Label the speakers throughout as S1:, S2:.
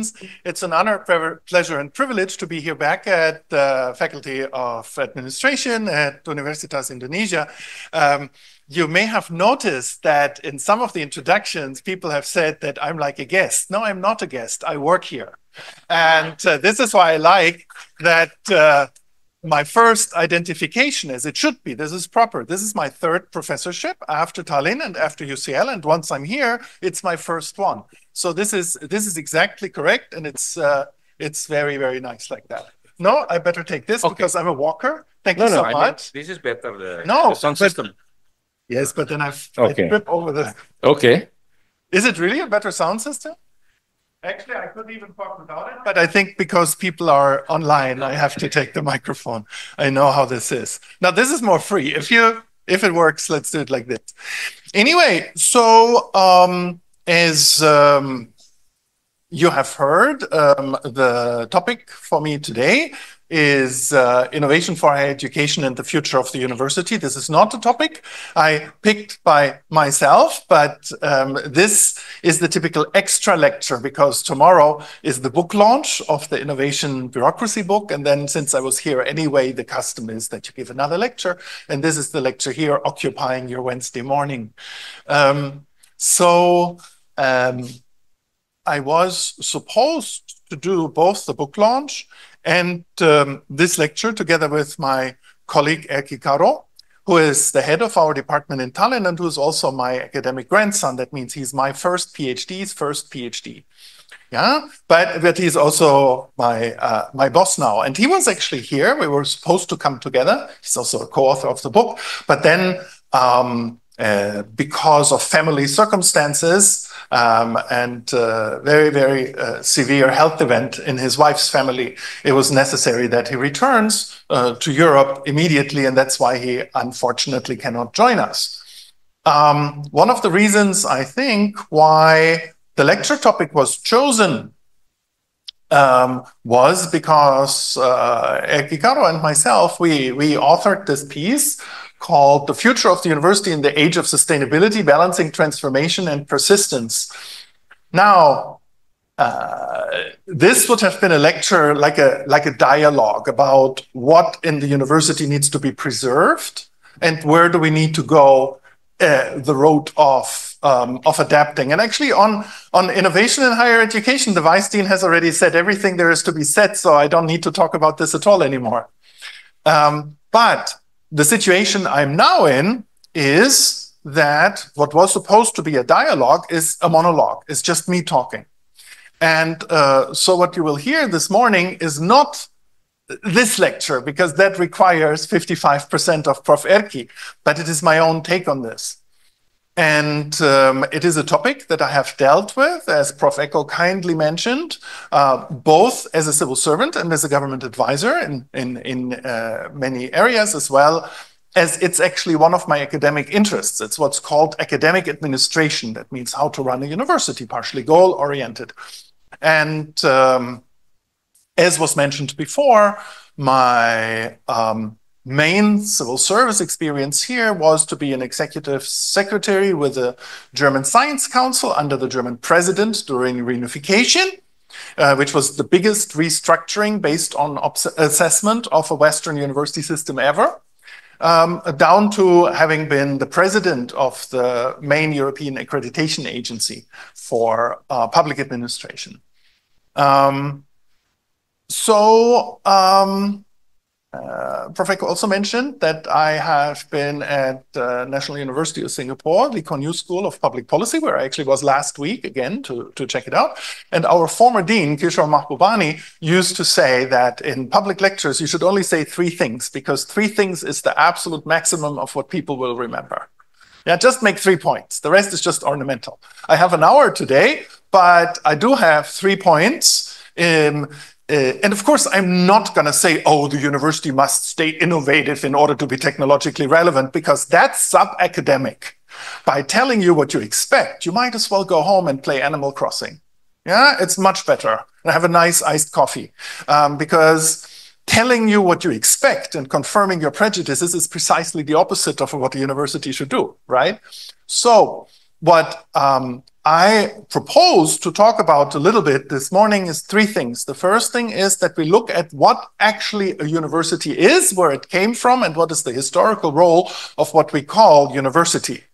S1: students. It's an honor, pleasure, and privilege to be here back at the Faculty of Administration at Universitas Indonesia. You may have noticed that in some of the introductions, people have said that I'm like a guest. No, I'm not a guest. I work here. And this is why I like that my first identification, as it should be, this is proper. This is my third professorship after Tallinn and after UCL. And once I'm here, it's my first one. So this is exactly correct. And it's very, very nice like that. No, I better take this because I'm a walker. Thank you so much.
S2: This is better,
S1: the
S2: sound system.
S1: Yes, but then I trip over the...
S2: Okay.
S1: Is it really a better sound system? Actually, I could even talk without it, but I think because people are online, I have to take the microphone. I know how this is. Now, this is more free. If it works, let's do it like this. Anyway, so as you have heard, the topic for me today is innovation for higher education and the future of the university. This is not a topic I picked by myself, but this is the typical extra lecture because tomorrow is the book launch of the Innovation Bureaucracy book. And then since I was here anyway, the custom is that you give another lecture. And this is the lecture here occupying your Wednesday morning. I was supposed to do both the book launch and this lecture together with my colleague Erkki Karo, who is the head of our department in Tallinn and who is also my academic grandson. That means he's my first PhD. Yeah, but he's also my boss now. And he was actually here. We were supposed to come together. He's also a co-author of the book. But then because of family circumstances and very, very severe health event in his wife's family, it was necessary that he returns to Europe immediately, and that's why he unfortunately cannot join us. One of the reasons, I think, why the lecture topic was chosen was because Erkki Karo and myself, we authored this piece called The Future of the University in the Age of Sustainability, Balancing Transformation and Persistence. Now, this would have been a lecture like a dialogue about what in the university needs to be preserved and where do we need to go the road of adapting. And actually on innovation in higher education, the Vice Dean has already said everything there is to be said, so I don't need to talk about this at all anymore. But the situation I'm now in is that what was supposed to be a dialogue is a monologue. It's just me talking. And so what you will hear this morning is not this lecture, because that requires 55% of Prof. Erkki, but it is my own take on this. And it is a topic that I have dealt with, as Prof. Echo kindly mentioned, both as a civil servant and as a government advisor in many areas, as well as it's actually one of my academic interests. It's what's called academic administration. That means how to run a university, partially goal-oriented. And as was mentioned before, my main civil service experience here was to be an executive secretary with the German Science Council under the German president during reunification, which was the biggest restructuring based on assessment of a Western university system ever, down to having been the president of the main European accreditation agency for public administration. Professor also mentioned that I have been at National University of Singapore, Lee Kuan Yew School of Public Policy, where I actually was last week again to check it out. And our former dean, Kishore Mahbubani, used to say that in public lectures, you should only say 3 things, because 3 things is the absolute maximum of what people will remember. Yeah, just make 3 points. The rest is just ornamental. I have an hour today, but I do have 3 points. And of course, I'm not going to say, oh, the university must stay innovative in order to be technologically relevant, because that's sub-academic. By telling you what you expect, you might as well go home and play Animal Crossing. Yeah, it's much better. And have a nice iced coffee. Because telling you what you expect and confirming your prejudices is precisely the opposite of what the university should do, right? So what I propose to talk about a little bit this morning is three things. The first thing is that we look at what actually a university is, where it came from, and what is the historical role of what we call university.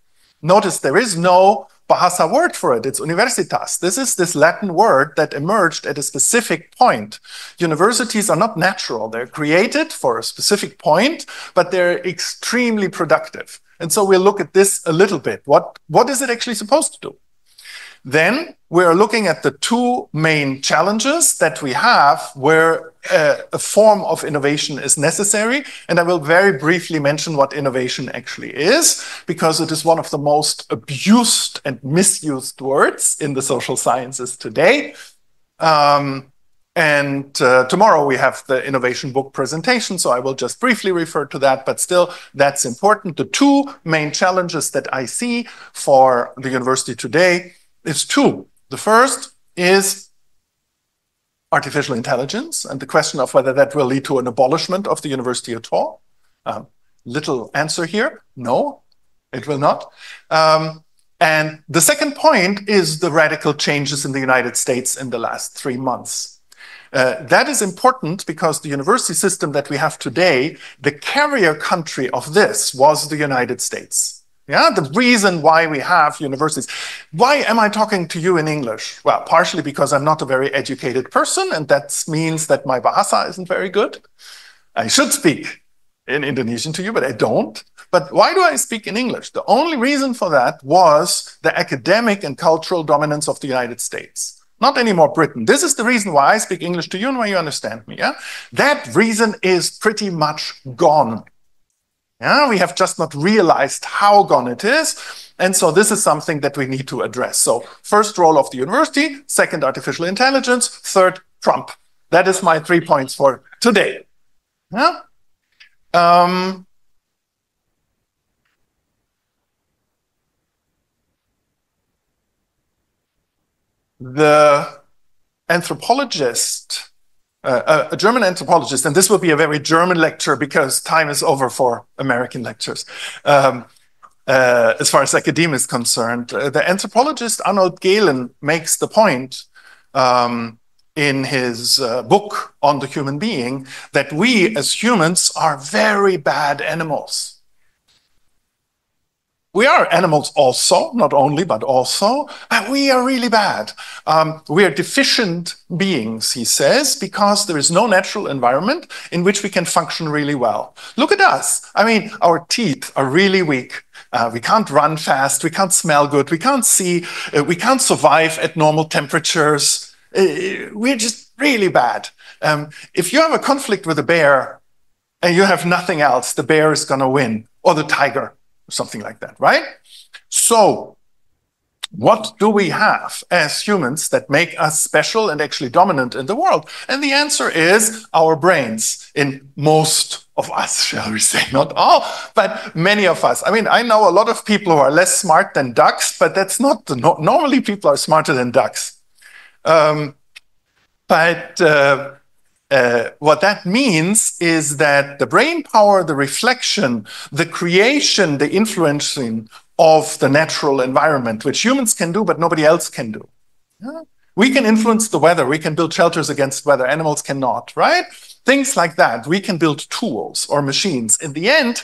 S1: Notice there is no Bahasa word for it. It's universitas. This is this Latin word that emerged at a specific point. Universities are not natural. They're created for a specific point, but they're extremely productive. And so we'll look at this a little bit. What is it actually supposed to do? Then we're looking at the two main challenges that we have where a form of innovation is necessary. And I will very briefly mention what innovation actually is, because it is one of the most abused and misused words in the social sciences today. Tomorrow we have the innovation book presentation, so I will just briefly refer to that, but still that's important. The two main challenges that I see for the university today is two. The first is artificial intelligence and the question of whether that will lead to an abolishment of the university at all. Little answer here, no, it will not. And the second point is the radical changes in the United States in the last 3 months. That is important because the university system that we have today, the carrier country of this was the United States. Yeah, the reason why we have universities. Why am I talking to you in English? Well, partially because I'm not a very educated person, and that means that my Bahasa isn't very good. I should speak in Indonesian to you, but I don't. But why do I speak in English? The only reason for that was the academic and cultural dominance of the United States. Not anymore Britain. This is the reason why I speak English to you and why you understand me. Yeah? That reason is pretty much gone. Yeah, we have just not realized how gone it is. And so this is something that we need to address. So first, role of the university. Second, artificial intelligence. Third, Trump. That is my 3 points for today. Yeah? The anthropologist, a German anthropologist, and this will be a very German lecture because time is over for American lectures, as far as academia is concerned. The anthropologist Arnold Gehlen makes the point in his book on the human being that we as humans are very bad animals. We are animals also, not only, but also, but we are really bad. We are deficient beings, he says, because there is no natural environment in which we can function really well. Look at us. I mean, our teeth are really weak. We can't run fast. We can't smell good. We can't see. We can't survive at normal temperatures. We're just really bad. If you have a conflict with a bear and you have nothing else, the bear is going to win, or the tiger. Something like that, right? So what do we have as humans that make us special and actually dominant in the world? And the answer is our brains, in most of us, shall we say, not all, but many of us. I mean, I know a lot of people who are less smart than ducks, but that's not the normally people are smarter than ducks. What that means is that the brain power, the reflection, the creation, the influencing of the natural environment, which humans can do, but nobody else can do. Yeah? We can influence the weather. We can build shelters against weather. Animals cannot, right? Things like that. We can build tools or machines. In the end,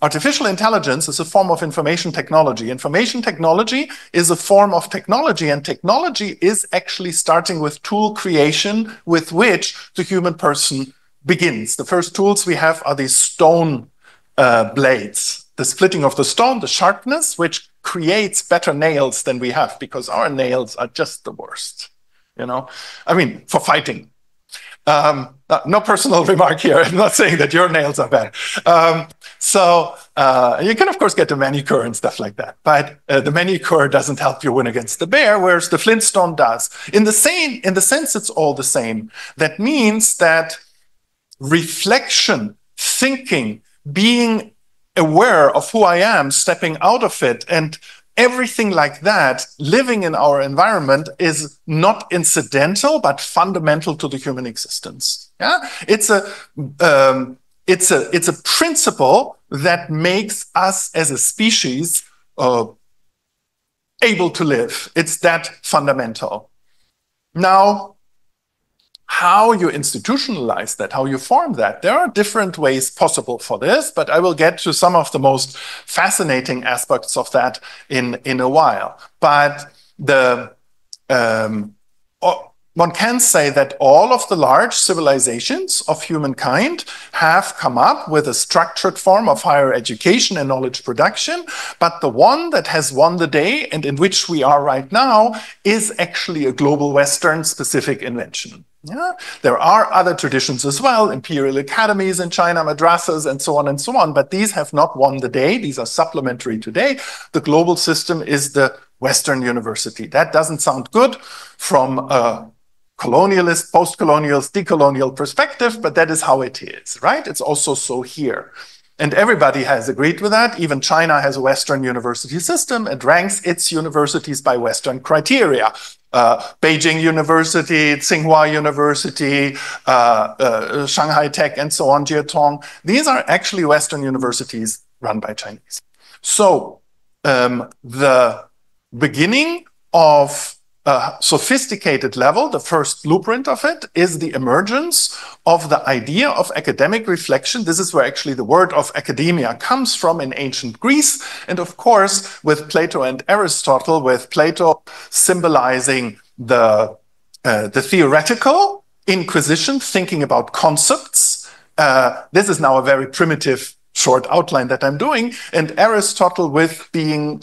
S1: artificial intelligence is a form of information technology. Information technology is a form of technology, and technology is actually starting with tool creation with which the human person begins. The first tools we have are these stone blades, the splitting of the stone, the sharpness, which creates better nails than we have because our nails are just the worst, you know? I mean, for fighting. No personal remark here. I'm not saying that your nails are bad. You can, of course, get a manicure and stuff like that. But the manicure doesn't help you win against the bear, whereas the flintstone does. In the sense, it's all the same. That means that reflection, thinking, being aware of who I am, stepping out of it, and everything like that, living in our environment is not incidental, but fundamental to the human existence. Yeah, it's a principle that makes us as a species able to live. It's that fundamental. Now, how you institutionalize that, how you form that, there are different ways possible for this, but I will get to some of the most fascinating aspects of that in a while. But one can say that all of the large civilizations of humankind have come up with a structured form of higher education and knowledge production, but the one that has won the day and in which we are right now is actually a global Western specific invention. Yeah? There are other traditions as well, imperial academies in China, madrasas, and so on, but these have not won the day. These are supplementary today. The global system is the Western university. That doesn't sound good from a colonialist, post-colonialist, decolonial perspective, but that is how it is, right? It's also so here. And everybody has agreed with that. Even China has a Western university system and ranks its universities by Western criteria. Beijing University, Tsinghua University, Shanghai Tech, and so on, Jietong. These are actually Western universities run by Chinese. So the beginning of a sophisticated level, the first blueprint of it, is the emergence of the idea of academic reflection. This is where actually the word of academia comes from in ancient Greece. And of course, with Plato and Aristotle, with Plato symbolizing the theoretical inquisition, thinking about concepts. This is now a very primitive short outline that I'm doing. And Aristotle with being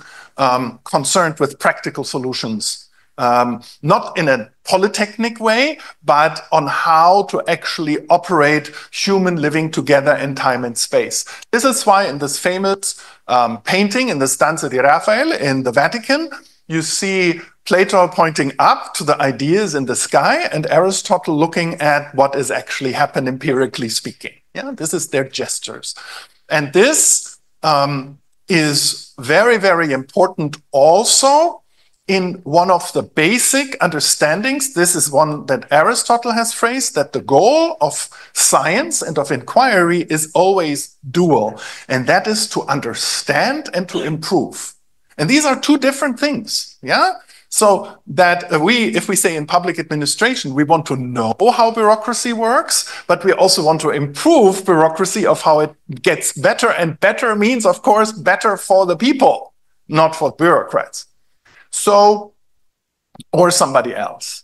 S1: concerned with practical solutions. Not in a polytechnic way, but on how to actually operate human living together in time and space. This is why in this famous painting in the Stanze di Raphael in the Vatican, you see Plato pointing up to the ideas in the sky and Aristotle looking at what is actually happening empirically speaking. Yeah, this is their gestures. And this is very, very important also in one of the basic understandings. This is one that Aristotle has phrased, that the goal of science and of inquiry is always dual, and that is to understand and to improve. And these are two different things, yeah? So that if we say in public administration, we want to know how bureaucracy works, but we also want to improve bureaucracy of how it gets better, and better means, of course, better for the people, not for bureaucrats. So, or somebody else.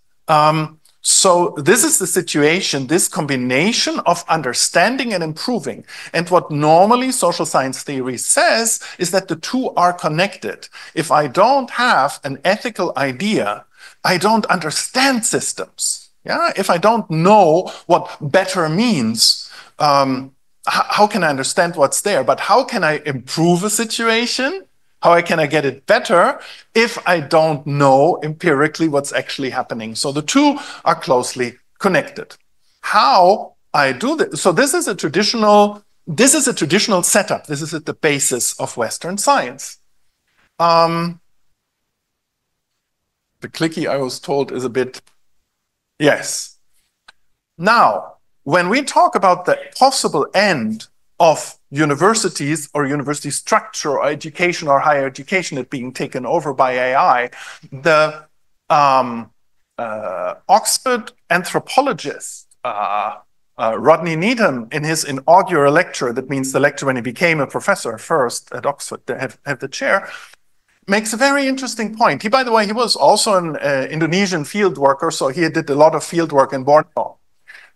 S1: So this is the situation, this combination of understanding and improving. And what normally social science theory says is that the two are connected. If I don't have an ethical idea, I don't understand systems. Yeah? If I don't know what better means, how can I understand what's there? But how can I improve a situation? How can I get it better if I don't know empirically what's actually happening? So the two are closely connected. How I do this? So this is a traditional setup. This is at the basis of Western science. The clicky, I was told, is a bit, yes. Now, when we talk about the possible end of universities or university structure or education or higher education it being taken over by AI, the Oxford anthropologist Rodney Needham, in his inaugural lecture, that means the lecture when he became a professor first at Oxford, to have the chair, makes a very interesting point. He, by the way, he was also an Indonesian field worker, so he did a lot of field work in Borneo,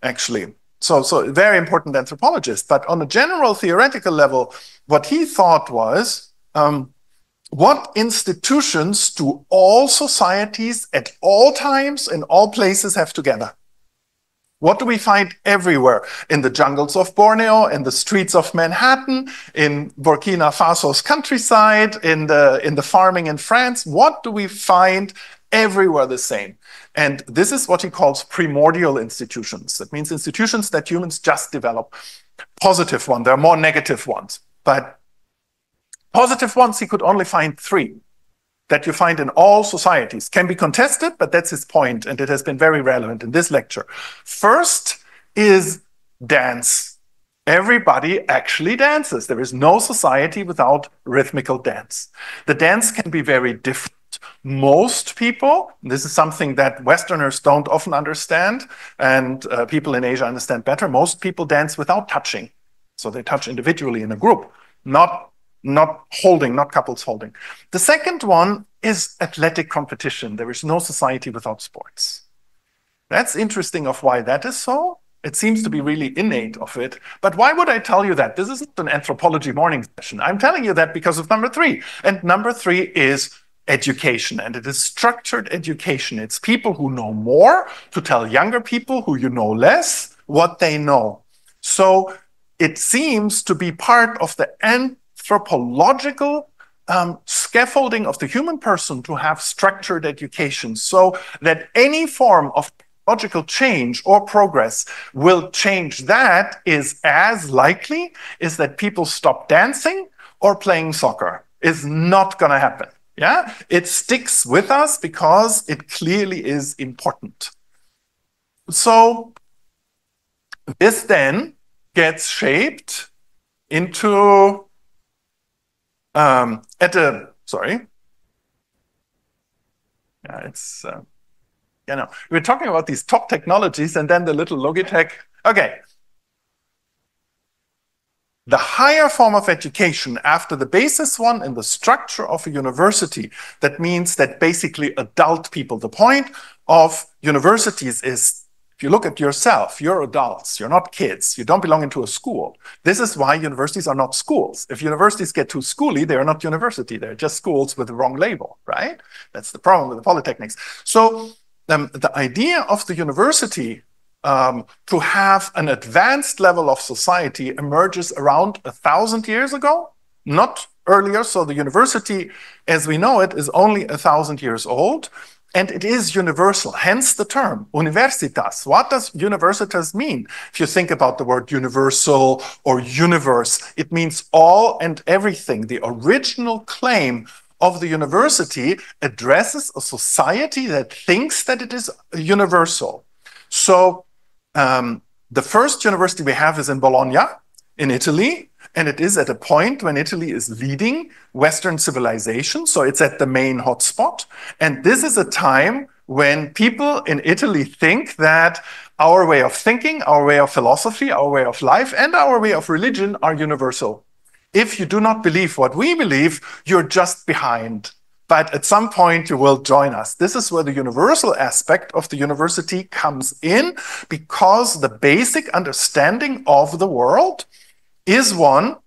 S1: actually. So very important anthropologist. But on a general theoretical level, what he thought was, what institutions do all societies at all times in all places have together? What do we find everywhere? In the jungles of Borneo, in the streets of Manhattan, in Burkina Faso's countryside, in the farming in France? What do we find everywhere the same? And this is what he calls primordial institutions. That means institutions that humans just develop. Positive ones, there are more negative ones. But positive ones, he could only find 3 that you find in all societies. Can be contested, but that's his point, and it has been very relevant in this lecture. First is dance. Everybody actually dances. There is no society without rhythmical dance. The dance can be very different. most people, this is something that Westerners don't often understand, and people in Asia understand better, most people dance without touching. So they touch individually in a group, not holding, not couples holding. The second one is athletic competition. There is no society without sports. That's interesting of why that is so. It seems to be really innate of it. But why would I tell you that? This isn't an anthropology morning session. I'm telling you that because of number 3. And number 3 is education. And it is structured education. It's people who know more to tell younger people who you know less what they know. So it seems to be part of the anthropological scaffolding of the human person to have structured education so that any form of logical change or progress will change that is as likely is that people stop dancing or playing soccer. Is not going to happen. Yeah, it sticks with us because it clearly is important. So this then gets shaped into we're talking about these top technologies and then the little Logitech. Okay. The higher form of education after the basis one in the structure of a university, that means that basically adult people, the point of universities is, if you look at yourself, you're adults, you're not kids, you don't belong into a school. This is why universities are not schools. If universities get too schooly, they are not university, they're just schools with the wrong label, right? That's the problem with the polytechnics. So the idea of the university to have an advanced level of society emerges around 1,000 years ago, not earlier. So the university, as we know it, is only 1,000 years old, and it is universal, hence the term universitas. What does universitas mean? If you think about the word universal or universe, it means all and everything. The original claim of the university addresses a society that thinks that it is universal. So the first university we have is in Bologna, in Italy, and it is at a point when Italy is leading Western civilization, so it's at the main hotspot. And this is a time when people in Italy think that our way of thinking, our way of philosophy, our way of life, and our way of religion are universal. If you do not believe what we believe, you're just behind. But at some point, you will join us. This is where the universal aspect of the university comes in, because the basic understanding of the world is one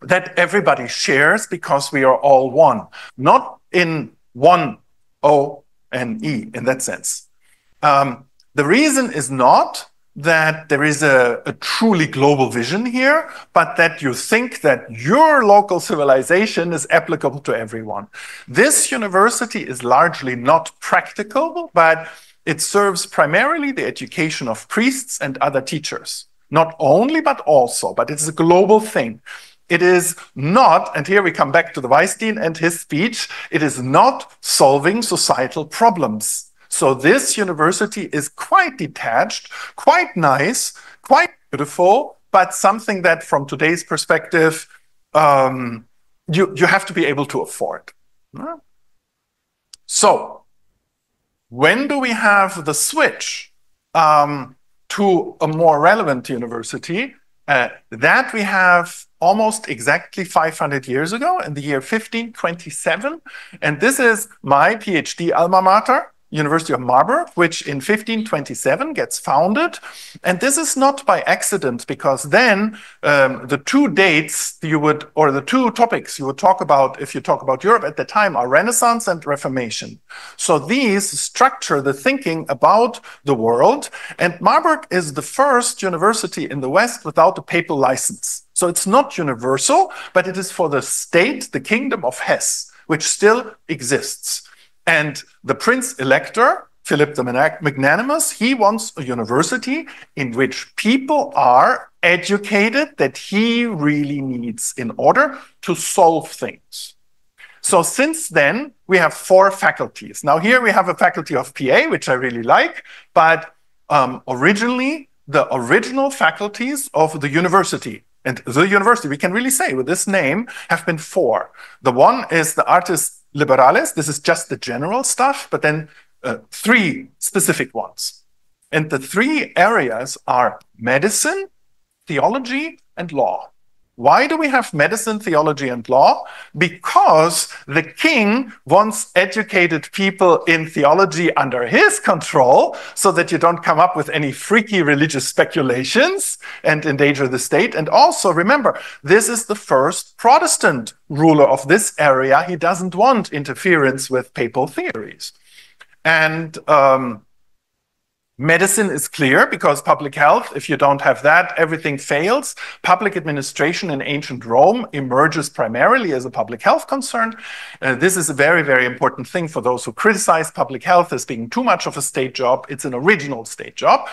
S1: that everybody shares because we are all one, not in one O-N-E in that sense. The reason is not that there is a truly global vision here, but that you think that your local civilization is applicable to everyone. This university is largely not practical, but it serves primarily the education of priests and other teachers. Not only, but also, but it's a global thing. It is not, and here we come back to the Weisstein and his speech, it is not solving societal problems. So this university is quite detached, quite nice, quite beautiful, but something that from today's perspective, you have to be able to afford. So when do we have the switch to a more relevant university? That we have almost exactly 500 years ago, in the year 1527. And this is my PhD alma mater, University of Marburg, which in 1527 gets founded. And this is not by accident, because then the two dates you would, or the two topics you would talk about if you talk about Europe at the time are Renaissance and Reformation. So these structure the thinking about the world. And Marburg is the first university in the West without a papal license. So it's not universal, but it is for the state, the kingdom of Hesse, which still exists. And the Prince Elector, Philip the Magnanimous, he wants a university in which people are educated that he really needs in order to solve things. So since then, we have 4 faculties. Now here we have a faculty of PA, which I really like, but originally, the original faculties of the university, and the university, we can really say with this name, have been four. The one is the Artes Liberales. This is just the general stuff, but then three specific ones. And the three areas are medicine, theology, and law. Why do we have medicine, theology, and law? Because the king wants educated people in theology under his control so that you don't come up with any freaky religious speculations and endanger the state. And also, remember, this is the first Protestant ruler of this area. He doesn't want interference with papal theories. And medicine is clear because public health, if you don't have that, everything fails. Public administration in ancient Rome emerges primarily as a public health concern. This is a very, very important thing for those who criticize public health as being too much of a state job. It's an original state job.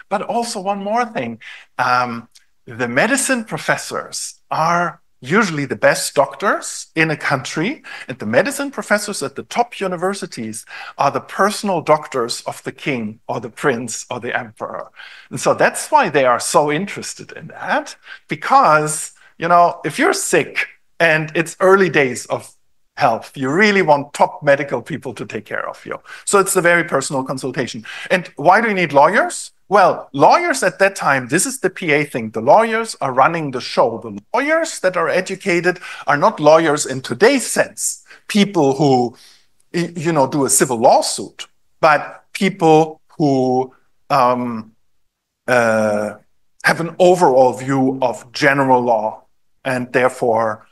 S1: But also one more thing, the medicine professors are usually the best doctors in a country, and the medicine professors at the top universities are the personal doctors of the king or the prince or the emperor. And so that's why they are so interested in that, because, you know, if you're sick and it's early days of health, you really want top medical people to take care of you. So it's a very personal consultation. And why do you need lawyers? Well, lawyers at that time, this is the PA thing. The lawyers are running the show. The lawyers that are educated are not lawyers in today's sense, people who, you know, do a civil lawsuit, but people who have an overall view of general law and therefore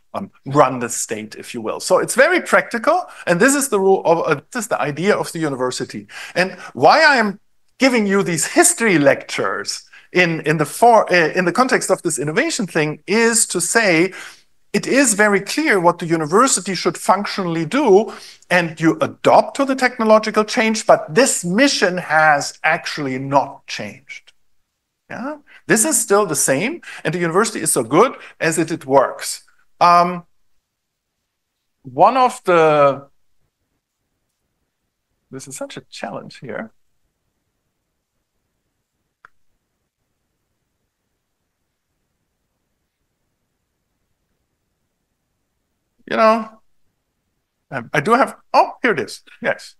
S1: run the state, if you will. So it's very practical, and this is the rule of this is the idea of the university. And why I am giving you these history lectures in the context of this innovation thing is to say it is very clear what the university should functionally do, and you adopt to the technological change, but this mission has actually not changed. Yeah? This is still the same, and the university is so good as it works. This is such a challenge here. You know, I do have, oh, here it is, yes.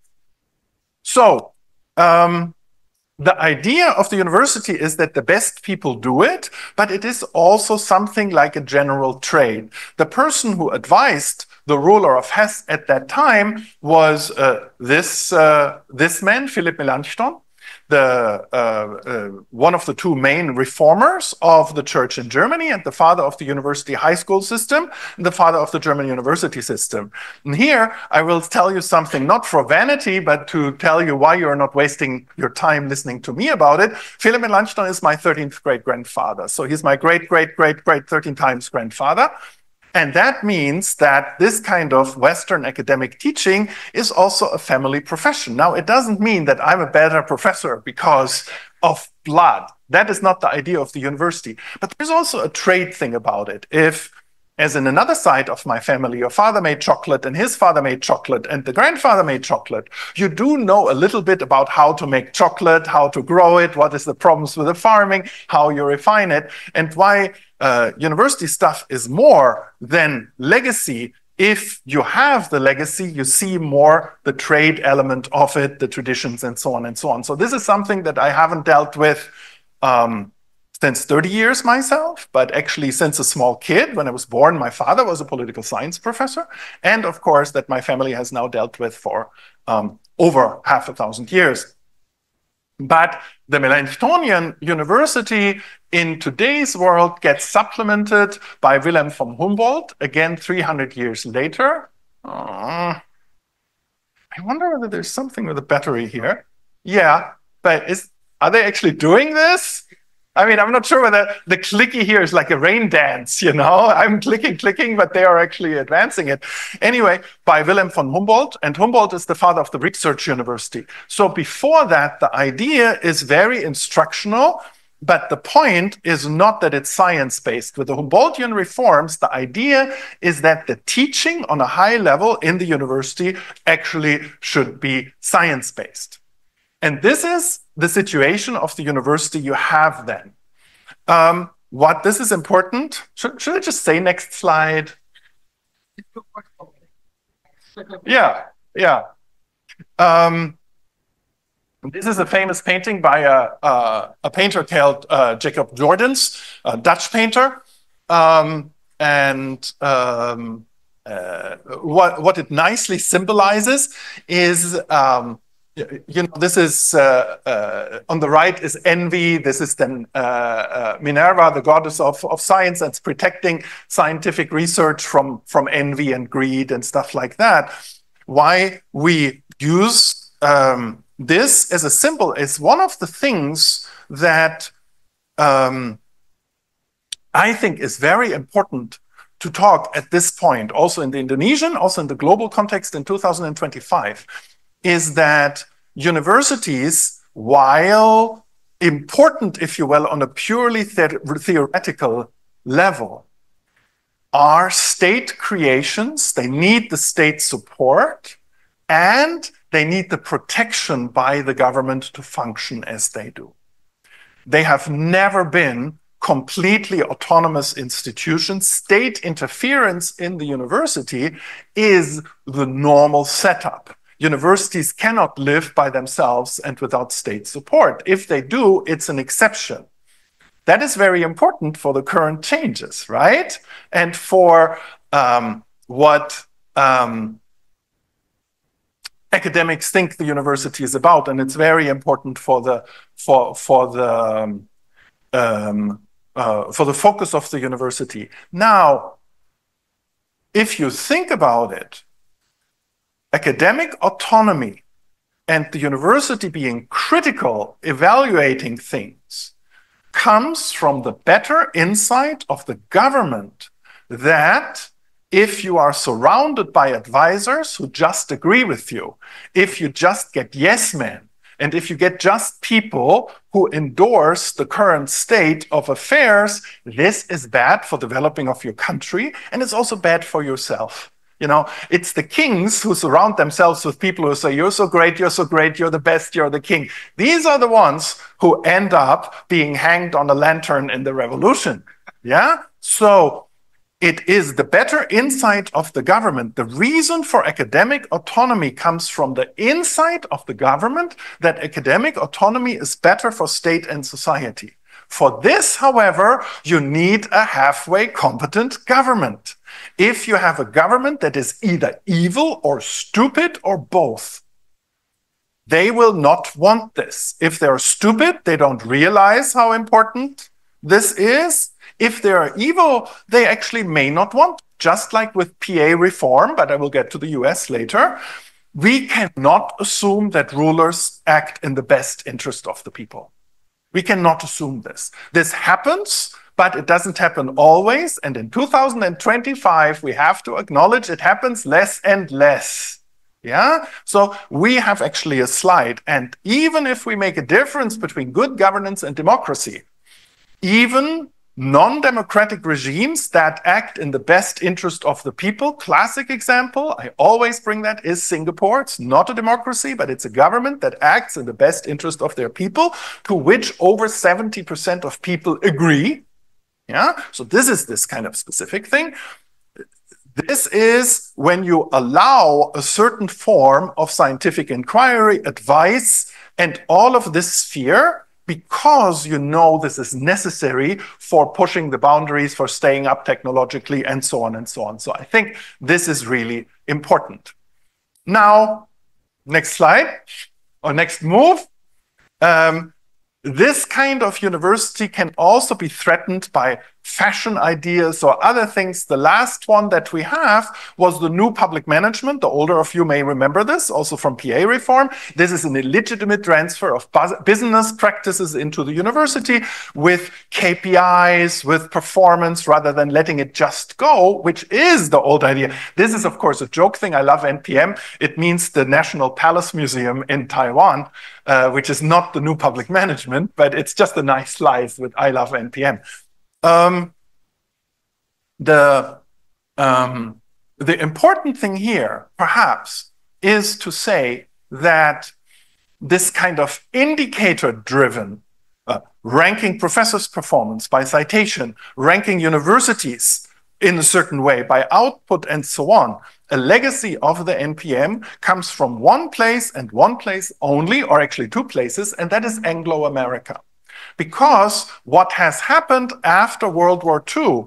S1: So, the idea of the university is that the best people do it, but it is also something like a general trade. The person who advised the ruler of Hesse at that time was this man, Philipp Melanchthon, one of the two main reformers of the church in Germany, and the father of the university high school system, and the father of the German university system. And here I will tell you something, not for vanity, but to tell you why you're not wasting your time listening to me about it. Philipp Melanchthon is my 13th great-grandfather. So he's my great-great-great-great 13 times grandfather. And that means that this kind of Western academic teaching is also a family profession. Now, it doesn't mean that I'm a better professor because of blood. That is not the idea of the university. But there's also a trade thing about it. If, as in another side of my family, your father made chocolate and his father made chocolate and the grandfather made chocolate, you do know a little bit about how to make chocolate, how to grow it, what is the problems with the farming, how you refine it, and why university stuff is more than legacy. If you have the legacy, you see more the trade element of it, the traditions, and so on and so on. So this is something that I haven't dealt with since 30 years myself, but actually since a small kid. When I was born, my father was a political science professor, and of course that my family has now dealt with for over 500 years. But the Melanchthonian University in today's world gets supplemented by Wilhelm von Humboldt, again 300 years later. I wonder whether there's something with a battery here. Yeah, but are they actually doing this? I mean, I'm not sure whether the clicky here is like a rain dance, you know? I'm clicking, but they are actually advancing it. Anyway, by Wilhelm von Humboldt, and Humboldt is the father of the research university. So before that, the idea is very instructional, but the point is not that it's science-based. With the Humboldtian reforms, the idea is that the teaching on a high level in the university actually should be science-based. And this is the situation of the university you have then. what this is important. Should I just say next slide? Yeah, yeah. This is a famous painting by a painter called Jacob Jordaens, a Dutch painter. What it nicely symbolizes is, this is on the right is envy. This is then Minerva, the goddess of science, that's protecting scientific research from envy and greed and stuff like that. Why we use this as a symbol is one of the things that I think is very important to talk at this point, also in the Indonesian, also in the global context in 2025, is that universities, while important, if you will, on a purely theoretical level, are state creations. They need the state support, and they need the protection by the government to function as they do. They have never been completely autonomous institutions. State interference in the university is the normal setup. Universities cannot live by themselves and without state support. If they do, it's an exception. That is very important for the current changes, right? And for what academics think the university is about, and it's very important for the focus of the university. Now, if you think about it, academic autonomy and the university being critical, evaluating things, comes from the better insight of the government that if you are surrounded by advisors who just agree with you, if you just get yes men, and if you get just people who endorse the current state of affairs, this is bad for developing of your country, and it's also bad for yourself. You know, it's the kings who surround themselves with people who say, you're so great, you're the best, you're the king. These are the ones who end up being hanged on a lantern in the revolution. Yeah? So it is the better insight of the government. The reason for academic autonomy comes from the insight of the government that academic autonomy is better for state and society. For this, however, you need a halfway competent government. If you have a government that is either evil or stupid or both, they will not want this. If they're stupid, they don't realize how important this is. If they are evil, they actually may not want, just like with PA reform, but I will get to the US later. We cannot assume that rulers act in the best interest of the people. We cannot assume this. This happens, but it doesn't happen always. And in 2025, we have to acknowledge it happens less and less. Yeah? So we have actually a slide. And even if we make a difference between good governance and democracy, even non-democratic regimes that act in the best interest of the people, classic example, I always bring that, is Singapore. It's not a democracy, but it's a government that acts in the best interest of their people, to which over 70% of people agree. Yeah, so this is this kind of specific thing. This is when you allow a certain form of scientific inquiry, advice, and all of this sphere, because you know this is necessary for pushing the boundaries, for staying up technologically, and so on and so on. So I think this is really important. Now, next slide, or next move. This kind of university can also be threatened by fashion ideas or other things. The last one that we have was the new public management. The older of you may remember this, also from PA reform. This is an illegitimate transfer of business practices into the university with KPIs, with performance, rather than letting it just go, which is the old idea. This is, of course, a joke thing. I love NPM. It means the National Palace Museum in Taiwan, which is not the new public management, but it's just a nice slice with I love NPM. The important thing here, perhaps, is to say that this kind of indicator-driven ranking professors' performance by citation, ranking universities in a certain way by output and so on. A legacy of the NPM comes from one place and one place only, or actually two places, and that is Anglo-America. Because what has happened after World War II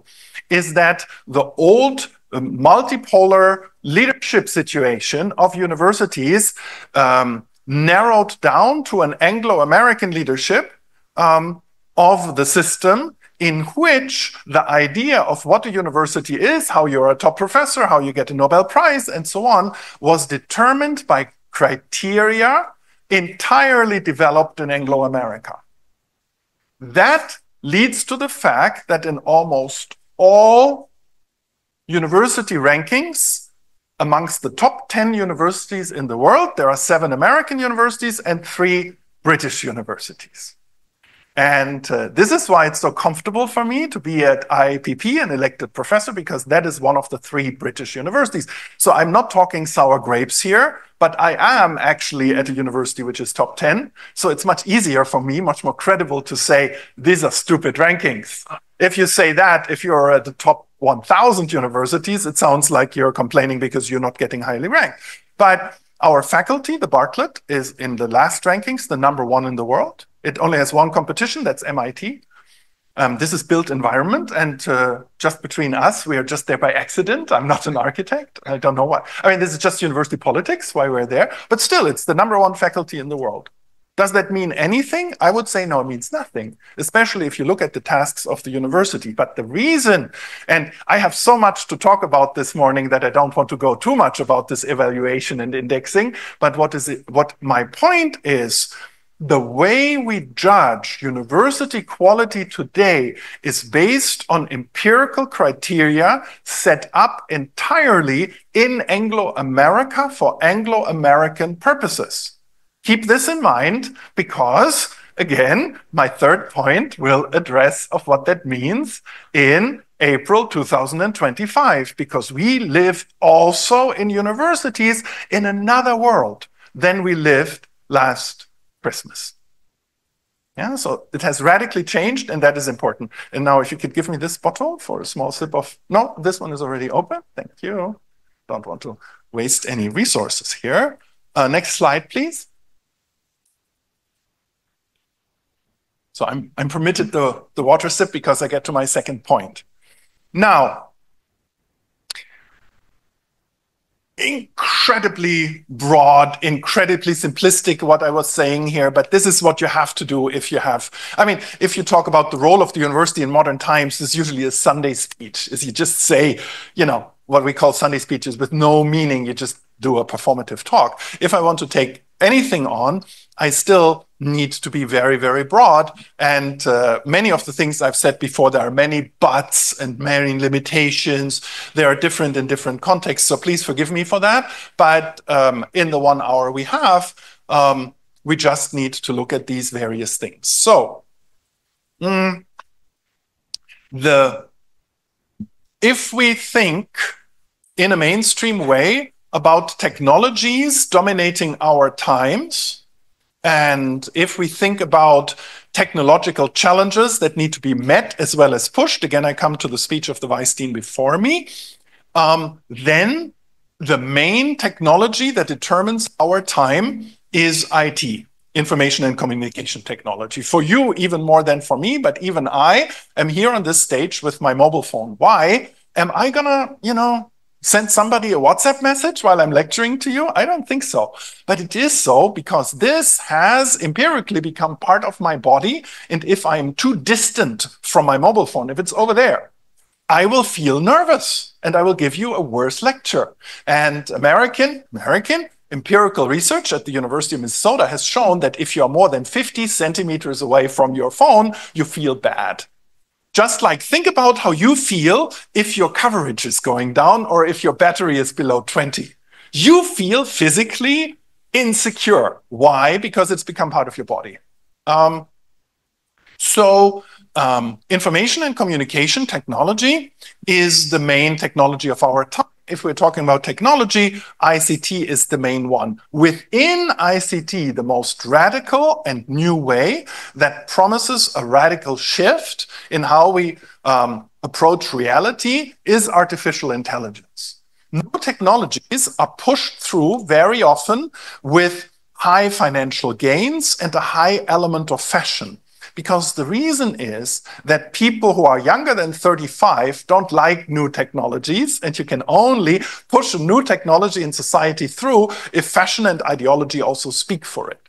S1: is that the old multipolar leadership situation of universities narrowed down to an Anglo-American leadership of the system, in which the idea of what a university is, how you're a top professor, how you get a Nobel Prize, and so on, was determined by criteria entirely developed in Anglo-America. That leads to the fact that in almost all university rankings, amongst the top 10 universities in the world, there are 7 American universities and 3 British universities. And this is why it's so comfortable for me to be at IIPP, an elected professor, because that is one of the 3 British universities. So I'm not talking sour grapes here, but I am actually at a university which is top 10. So it's much easier for me, much more credible to say, these are stupid rankings. If you say that, if you're at the top 1,000 universities, it sounds like you're complaining because you're not getting highly ranked. But our faculty, the Bartlett, is in the last rankings, the #1 in the world. It only has one competition, that's MIT. This is built environment, and just between us, we are just there by accident. I'm not an architect. I don't know why. I mean, this is just university politics, why we're there. But still, it's the #1 faculty in the world. Does that mean anything? I would say no, it means nothing, especially if you look at the tasks of the university. But the reason, and I have so much to talk about this morning that I don't want to go too much about this evaluation and indexing, but what my point is, the way we judge university quality today is based on empirical criteria set up entirely in Anglo-America for Anglo-American purposes. Keep this in mind because, again, my third point will address of what that means in April 2025, because we live also in universities in another world than we lived last Christmas. Yeah, so it has radically changed, and that is important. And now if you could give me this bottle for a small sip of, no, this one is already open. Thank you. Don't want to waste any resources here. Next slide, please. So I'm permitted the water sip because I get to my second point. Now, incredibly broad, incredibly simplistic what I was saying here, but this is what you have to do if you have, I mean, if you talk about the role of the university in modern times, it's usually a Sunday speech, is you just say, you know, what we call Sunday speeches with no meaning, you just do a performative talk. If I want to take anything on, I still need to be very, very broad. And many of the things I've said before, there are many buts and many limitations. They are different in different contexts. So please forgive me for that. But in the 1 hour we have, we just need to look at these various things. So if we think in a mainstream way about technologies dominating our times, and if we think about technological challenges that need to be met as well as pushed, again, I come to the speech of the Vice Dean before me, then the main technology that determines our time is IT, information and communication technology. For you, even more than for me, but even I am here on this stage with my mobile phone. Why? Am I gonna, send somebody a WhatsApp message while I'm lecturing to you? I don't think so. But it is so because this has empirically become part of my body. And if I'm too distant from my mobile phone, if it's over there, I will feel nervous and I will give you a worse lecture. And American empirical research at the University of Minnesota has shown that if you're more than 50 centimeters away from your phone, you feel bad. Just like, think about how you feel if your coverage is going down or if your battery is below 20. You feel physically insecure. Why? Because it's become part of your body. Information and communication technology is the main technology of our time. if we're talking about technology, ICT is the main one. Within ICT, the most radical and new way that promises a radical shift in how we approach reality is artificial intelligence. New technologies are pushed through very often with high financial gains and a high element of fashion. Because the reason is that people who are younger than 35 don't like new technologies, and you can only push a new technology in society through if fashion and ideology also speak for it.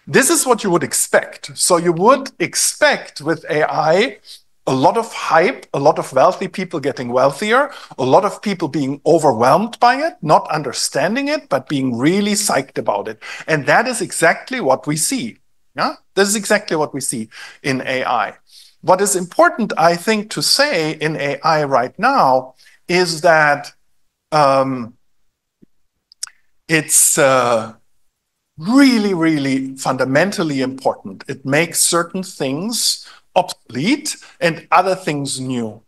S1: This is what you would expect. So you would expect with AI a lot of hype, a lot of wealthy people getting wealthier, a lot of people being overwhelmed by it, not understanding it, but being really psyched about it. And that is exactly what we see. Yeah? This is exactly what we see in AI. What is important, I think, to say in AI right now is that it's really, really fundamentally important. It makes certain things obsolete and other things new.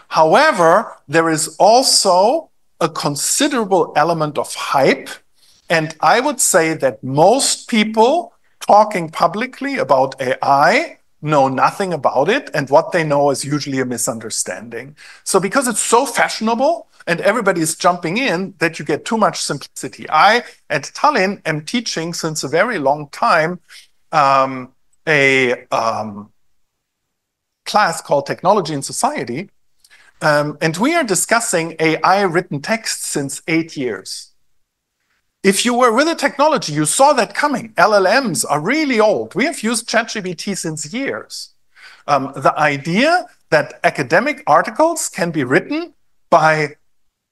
S1: However, there is also a considerable element of hype. And I would say that most people talking publicly about AI know nothing about it, and what they know is usually a misunderstanding. So because it's so fashionable and everybody is jumping in, that you get too much simplicity. I, at Tallinn, am teaching since a very long time a class called Technology and Society, and we are discussing AI written text since 8 years. If you were with the technology, you saw that coming. LLMs are really old. We have used ChatGPT since years. The idea that academic articles can be written by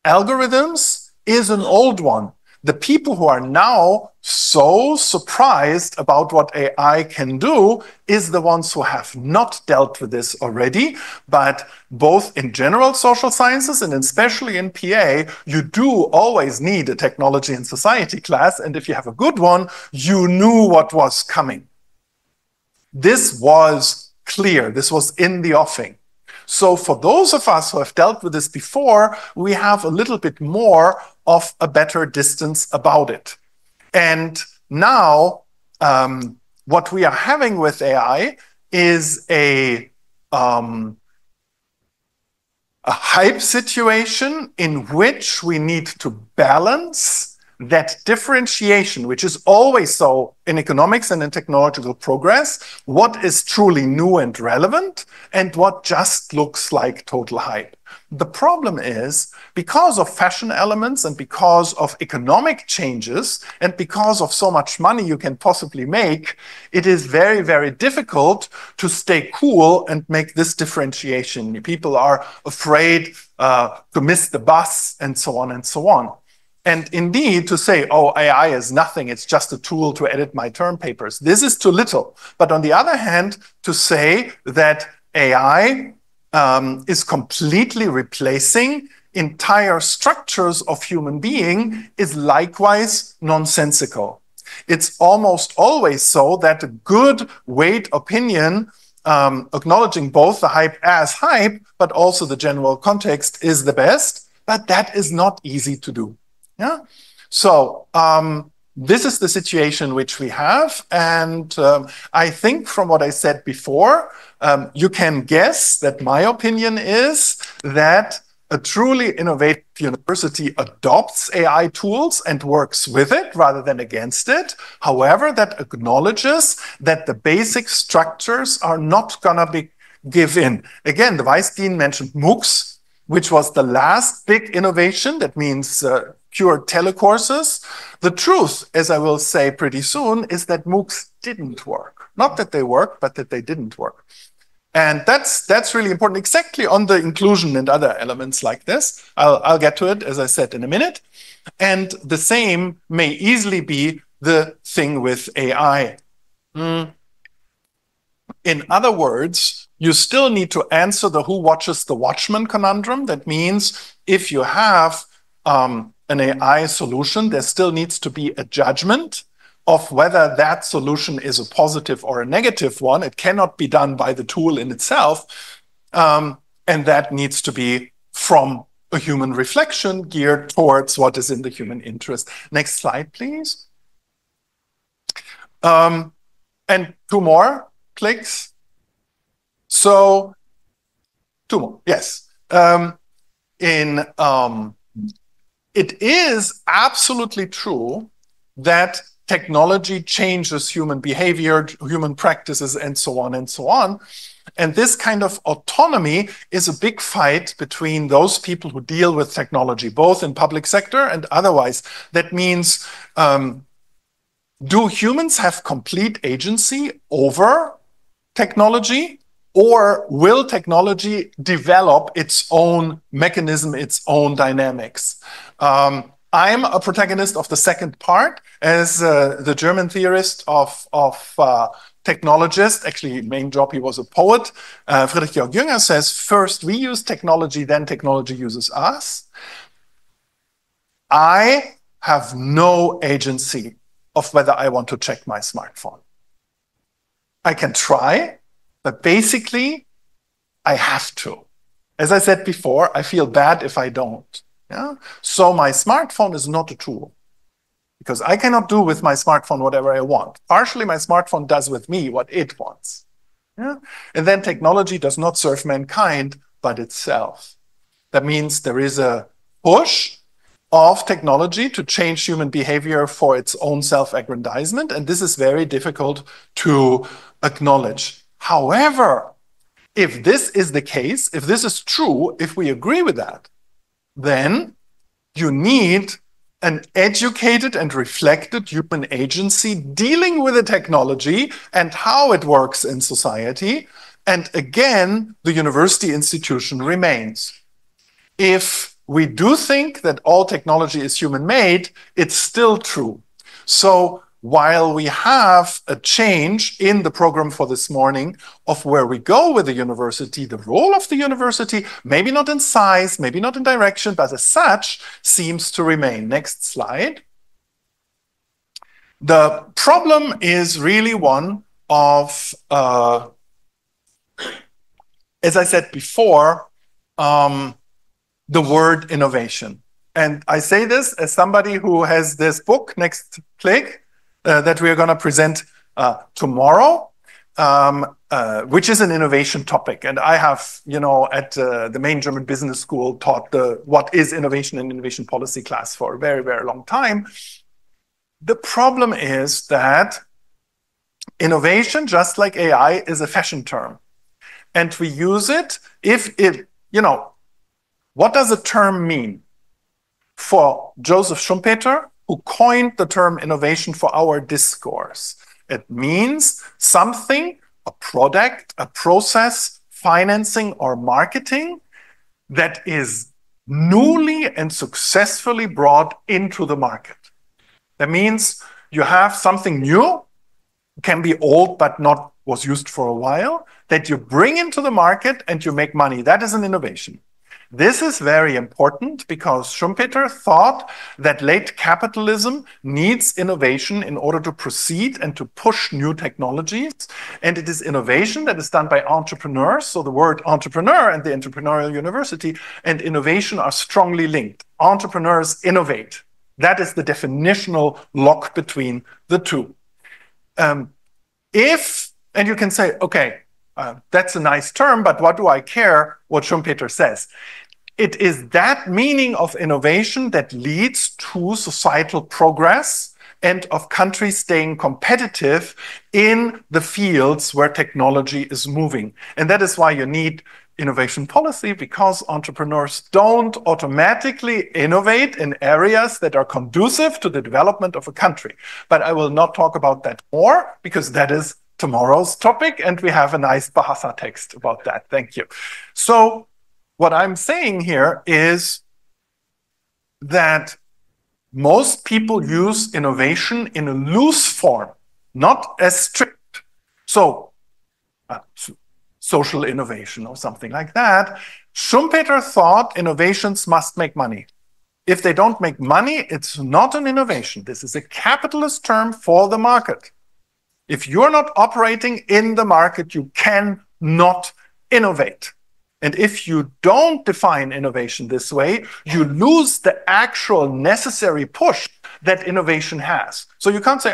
S1: algorithms is an old one. The people who are now so surprised about what AI can do is the ones who have not dealt with this already. But both in general social sciences and especially in PA, you do always need a technology and society class. And if you have a good one, you knew what was coming. This was clear. This was in the offing. So for those of us who have dealt with this before, we have a little bit more of a better distance about it. And now what we are having with AI is a hype situation in which we need to balance that differentiation, which is always so in economics and in technological progress, what is truly new and relevant and what just looks like total hype. The problem is, because of fashion elements and because of economic changes and because of so much money you can possibly make, it is very, very difficult to stay cool and make this differentiation. People are afraid to miss the bus and so on and so on. And indeed, to say, oh, AI is nothing, it's just a tool to edit my term papers, this is too little. But on the other hand, to say that AI is completely replacing entire structures of human being is likewise nonsensical. It's almost always so that a good weight opinion, acknowledging both the hype as hype, but also the general context is the best, but that is not easy to do. Yeah. So this is the situation which we have. And I think from what I said before, you can guess that my opinion is that a truly innovative university adopts AI tools and works with it rather than against it. However, that acknowledges that the basic structures are not going to give in. Again, the Vice Dean mentioned MOOCs, which was the last big innovation. That means pure telecourses. The truth, as I will say pretty soon, is that MOOCs didn't work. Not that they worked, but that they didn't work. And that's really important, exactly on the inclusion and other elements like this. I'll get to it, as I said, in a minute. And the same may easily be the thing with AI. In other words, you still need to answer the who watches the watchman conundrum. That means if you have an AI solution, there still needs to be a judgment of whether that solution is a positive or a negative one. It cannot be done by the tool in itself. And that needs to be from a human reflection geared towards what is in the human interest. Next slide, please. And two more clicks. So, two more, yes. It is absolutely true that technology changes human behavior, human practices, and so on and so on. And this kind of autonomy is a big fight between those people who deal with technology, both in public sector and otherwise. That means, do humans have complete agency over technology, or will technology develop its own mechanism, its own dynamics? I'm a protagonist of the second part as the German theorist of technologist. Actually, main job, he was a poet. Friedrich Georg Jünger says, first we use technology, then technology uses us. I have no agency of whether I want to check my smartphone. I can try, but basically, I have to. As I said before, I feel bad if I don't. Yeah? So my smartphone is not a tool, because I cannot do with my smartphone whatever I want. Partially, my smartphone does with me what it wants. Yeah? And then technology does not serve mankind, but itself. That means there is a push of technology to change human behavior for its own self-aggrandizement, and this is very difficult to acknowledge. However, if this is the case, if this is true, if we agree with that, then you need an educated and reflected human agency dealing with the technology and how it works in society. And again, the university institution remains. If we do think that all technology is human-made, it's still true. So while we have a change in the program for this morning of where we go with the university, the role of the university, maybe not in size, maybe not in direction, but as such, seems to remain. Next slide. The problem is really one of, as I said before, the word innovation. And I say this as somebody who has this book, next click, that we are going to present tomorrow, which is an innovation topic. And I have, at the main German business school taught the what is innovation and innovation policy class for a very, very long time. The problem is that innovation, just like AI, is a fashion term. And we use it if it, what does a term mean? For Joseph Schumpeter, who coined the term innovation for our discourse, it means something, a product, a process, financing, or marketing that is newly and successfully brought into the market. That means you have something new, can be old but not was used for a while, that you bring into the market and you make money. That is an innovation. This is very important because Schumpeter thought that late capitalism needs innovation in order to proceed and to push new technologies. And it is innovation that is done by entrepreneurs. So the word entrepreneur and the entrepreneurial university and innovation are strongly linked. Entrepreneurs innovate. That is the definitional lock between the two. And you can say, okay, that's a nice term, but what do I care what Schumpeter says? It is that meaning of innovation that leads to societal progress and of countries staying competitive in the fields where technology is moving. And that is why you need innovation policy, because entrepreneurs don't automatically innovate in areas that are conducive to the development of a country. But I will not talk about that more because that is tomorrow's topic, and we have a nice Bahasa text about that. Thank you. So what I'm saying here is that most people use innovation in a loose form, not as strict. So social innovation or something like that. Schumpeter thought innovations must make money. If they don't make money, it's not an innovation. This is a capitalist term for the market. If you're not operating in the market, you cannot innovate. And if you don't define innovation this way, you lose the actual necessary push that innovation has. So you can't say,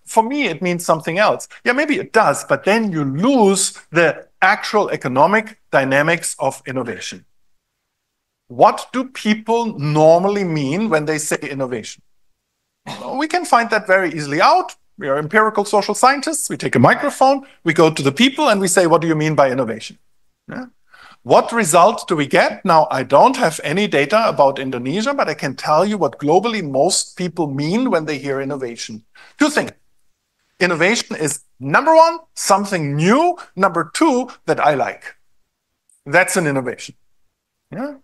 S1: for me, it means something else. Yeah, maybe it does, but then you lose the actual economic dynamics of innovation. What do people normally mean when they say innovation? Well, we can find that very easily out. We are empirical social scientists. We take a microphone, we go to the people, and we say, what do you mean by innovation? Yeah. What result do we get? Now, I don't have any data about Indonesia, but I can tell you what globally most people mean when they hear innovation. Two things. Innovation is, number one, something new. Number two, that I like. That's an innovation. Yeah.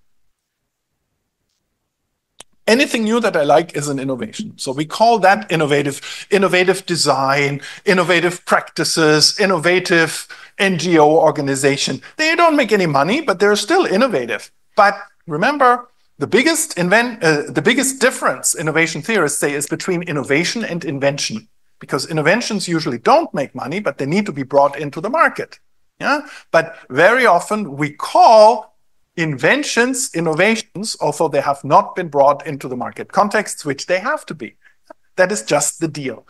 S1: Anything new that I like is an innovation. So we call that innovative design, innovative practices, innovative NGO organization. They don't make any money, but they're still innovative. But remember, the biggest difference, innovation theorists say, is between innovation and invention. Because inventions usually don't make money, but they need to be brought into the market. Yeah? But very often we call inventions innovations, although they have not been brought into the market contexts, which they have to be. That is just the deal.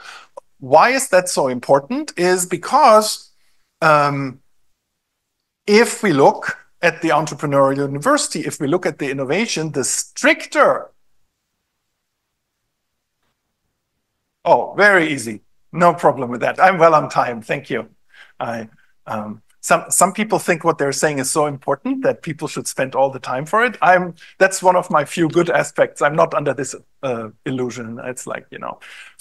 S1: Why is that so important? Is because if we look at the entrepreneurial university, if we look at the innovation, the stricter. Oh, very easy. No problem with that. I'm well on time. Thank you. Some people think what they're saying is so important that people should spend all the time for it. That's one of my few good aspects. I'm not under this illusion. It's like,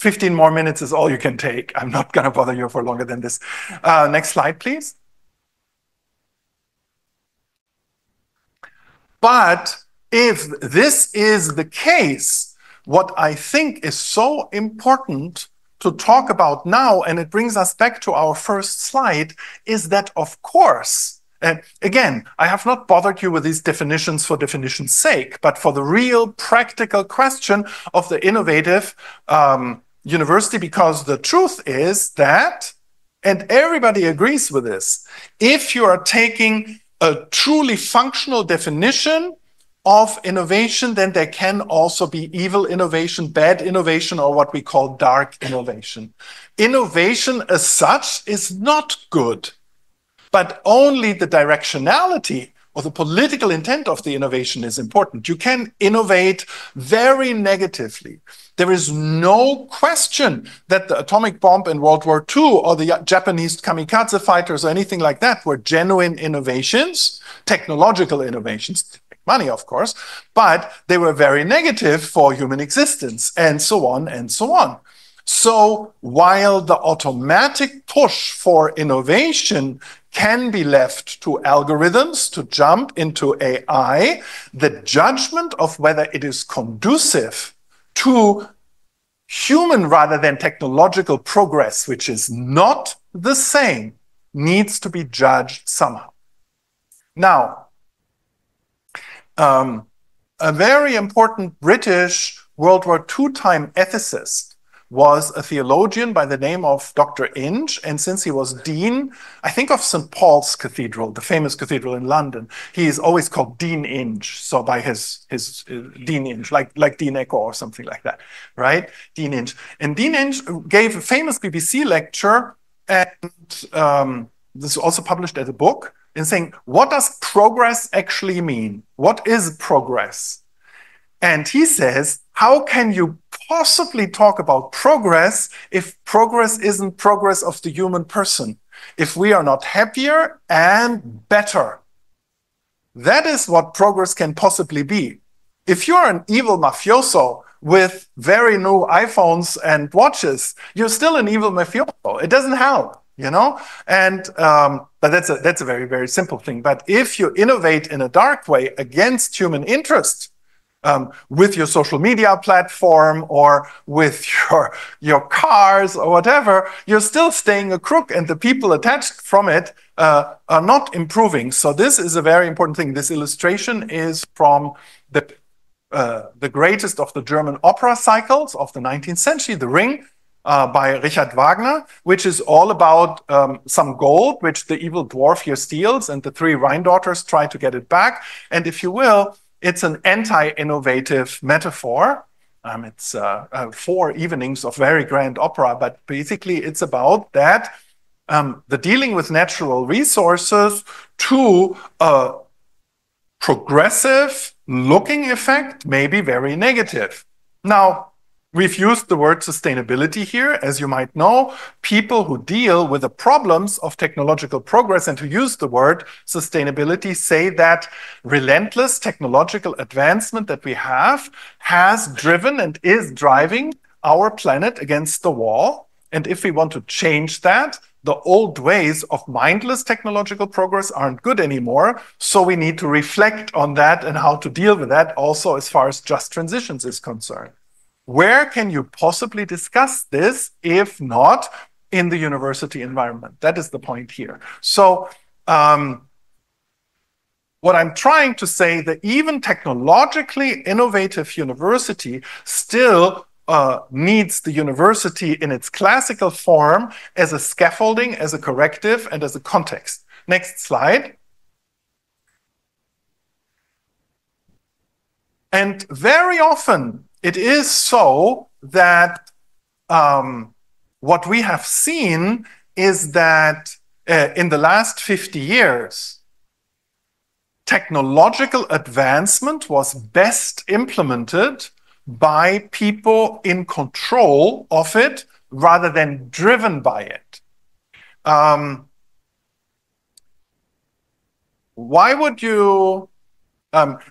S1: 15 more minutes is all you can take. I'm not going to bother you for longer than this. Next slide, please. But if this is the case, what I think is so important to talk about now, and it brings us back to our first slide, is that, of course, and again, I have not bothered you with these definitions for definition's sake, but for the real practical question of the innovative university, because the truth is that, and everybody agrees with this, if you are taking a truly functional definition of innovation, then there can also be evil innovation, bad innovation, or what we call dark innovation. Innovation as such is not good, but only the directionality or the political intent of the innovation is important. You can innovate very negatively. There is no question that the atomic bomb in World War II or the Japanese kamikaze fighters or anything like that were genuine innovations, technological innovations. Money, of course, but they were very negative for human existence, and so on and so on. So while the automatic push for innovation can be left to algorithms to jump into AI, the judgment of whether it is conducive to human rather than technological progress, which is not the same, needs to be judged somehow. Now, a very important British World War II time ethicist was a theologian by the name of Dr. Inge, and since he was dean, I think of St. Paul's Cathedral, the famous cathedral in London, he is always called Dean Inge, so by his Dean Inge, like Dean Echo or something like that, right? Dean Inge. And Dean Inge gave a famous BBC lecture, and this is also published as a book, in saying, what does progress actually mean? What is progress? And he says, how can you possibly talk about progress if progress isn't progress of the human person? If we are not happier and better? That is what progress can possibly be. If you're an evil mafioso with very new iPhones and watches, you're still an evil mafioso. It doesn't help. And but that's a very, very simple thing. But if you innovate in a dark way against human interest, with your social media platform or with your cars or whatever, you're still staying a crook, and the people attached from it are not improving. So this is a very important thing. This illustration is from the greatest of the German opera cycles of the 19th century, The Ring. by Richard Wagner, which is all about some gold, which the evil dwarf here steals, and the three Rhine daughters try to get it back. And if you will, it's an anti-innovative metaphor. It's 4 evenings of very grand opera, but basically it's about that the dealing with natural resources to a progressive looking effect may be very negative. Now, we've used the word sustainability here. As you might know, people who deal with the problems of technological progress and who use the word sustainability say that relentless technological advancement that we have has driven and is driving our planet against the wall. And if we want to change that, the old ways of mindless technological progress aren't good anymore. So we need to reflect on that and how to deal with that also as far as just transitions is concerned. Where can you possibly discuss this if not in the university environment? That is the point here. So what I'm trying to say, that even technologically innovative university still needs the university in its classical form as a scaffolding, as a corrective, and as a context. Next slide. And very often it is so that what we have seen is that in the last 50 years, technological advancement was best implemented by people in control of it rather than driven by it. Why would you,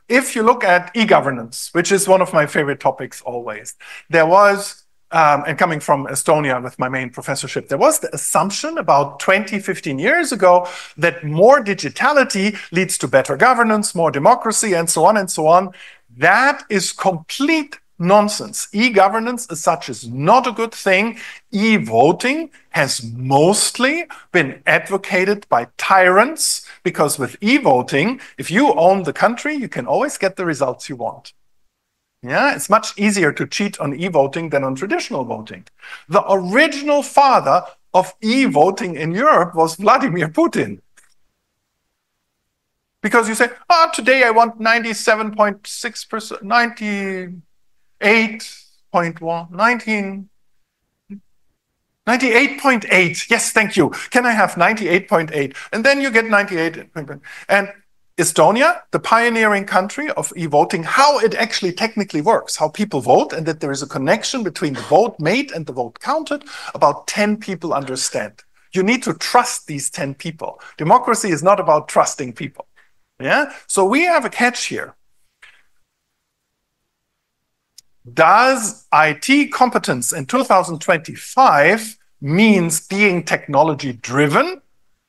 S1: if you look at e-governance, which is one of my favorite topics always, there was, and coming from Estonia with my main professorship, there was the assumption about 20, 15 years ago that more digitality leads to better governance, more democracy, and so on and so on. That is complete nonsense. E-governance as such is not a good thing. E-voting has mostly been advocated by tyrants, because with e-voting, if you own the country, you can always get the results you want. Yeah, it's much easier to cheat on e-voting than on traditional voting. The original father of e-voting in Europe was Vladimir Putin. Because you say, oh, today I want 97.6%, 98.1, 98.8. Yes, thank you. Can I have 98.8? And then you get 98. And Estonia, the pioneering country of e-voting, how it actually technically works, how people vote, and that there is a connection between the vote made and the vote counted, about 10 people understand. You need to trust these 10 people. Democracy is not about trusting people. Yeah? So we have a catch here. Does IT competence in 2025 means being technology driven?